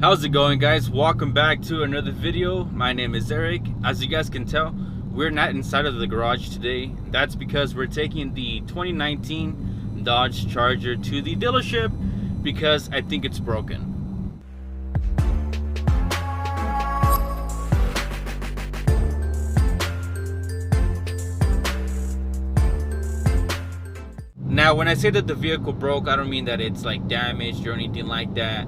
How's it going, guys? Welcome back to another video. My name is Eric. As you guys can tell, we're not inside of the garage today. That's because we're taking the 2019 Dodge Charger to the dealership because I think it's broken. Now, when I say that the vehicle broke, I don't mean that it's like damaged or anything like that.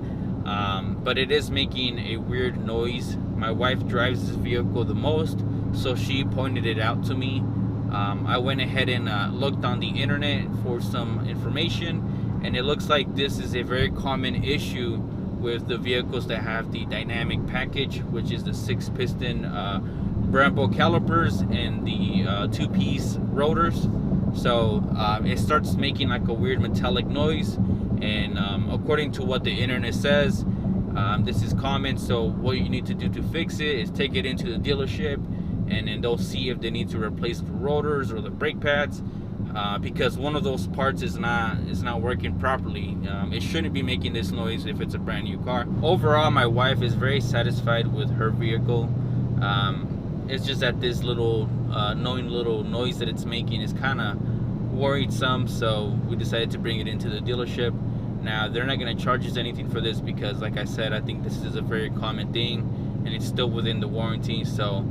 But it is making a weird noise. My wife drives this vehicle the most, so she pointed it out to me. I went ahead and looked on the internet for some information, and it looks like this is a very common issue with the vehicles that have the dynamic package, which is the 6-piston Brembo calipers and the 2-piece rotors. So it starts making like a weird metallic noise, and according to what the internet says, this is common. So what you need to do to fix it is take it into the dealership, and then they'll see if they need to replace the rotors or the brake pads, because one of those parts is not working properly. It shouldn't be making this noise if it's a brand new car. Overall, my wife is very satisfied with her vehicle. It's just that this little annoying little noise that it's making is kind of worrisome, so we decided to bring it into the dealership. Now, they're not going to charge us anything for this because, like I said, I think this is a very common thing and it's still within the warranty. So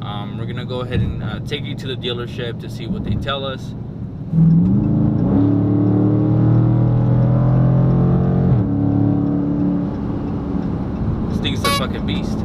we're going to go ahead and take it to the dealership to see what they tell us. This thing's a fucking beast.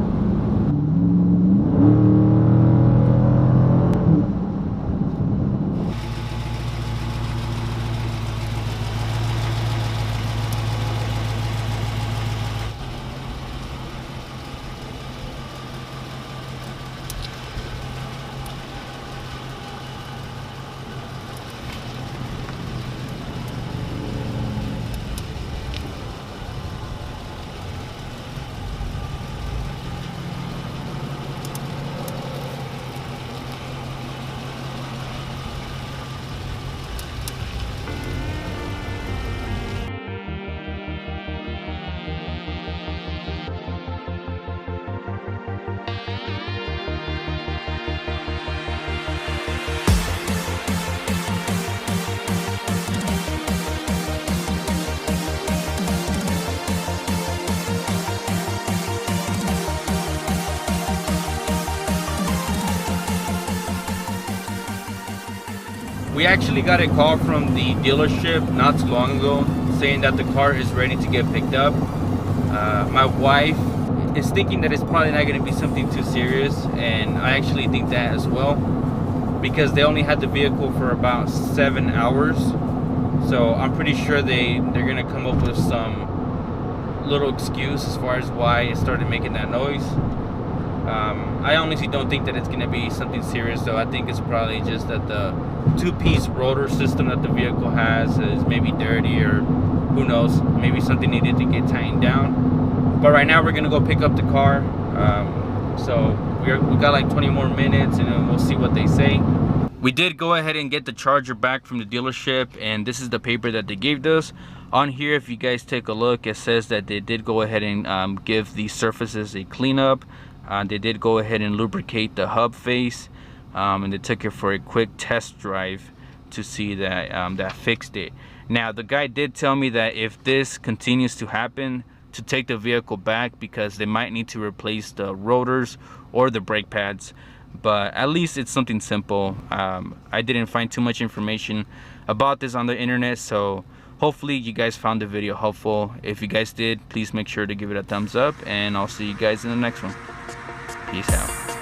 We actually got a call from the dealership not too long ago saying that the car is ready to get picked up. My wife is thinking that it's probably not going to be something too serious, and I actually think that as well, because they only had the vehicle for about 7 hours. So I'm pretty sure they're going to come up with some little excuse as far as why it started making that noise. I honestly don't think that it's going to be something serious, though. I think it's probably just that the 2-piece rotor system that the vehicle has is maybe dirty, or who knows, maybe something needed to get tightened down. But right now we're going to go pick up the car. So we got like 20 more minutes, and then we'll see what they say. We did go ahead and get the Charger back from the dealership, and this is the paper that they gave us. On here, if you guys take a look, it says that they did go ahead and give the surfaces a cleanup. They did go ahead and lubricate the hub face, and they took it for a quick test drive to see that that fixed it. Now, the guy did tell me that if this continues to happen, to take the vehicle back because they might need to replace the rotors or the brake pads. But at least it's something simple. I didn't find too much information about this on the internet, so hopefully you guys found the video helpful. If you guys did, please make sure to give it a thumbs up, and I'll see you guys in the next one. Peace out.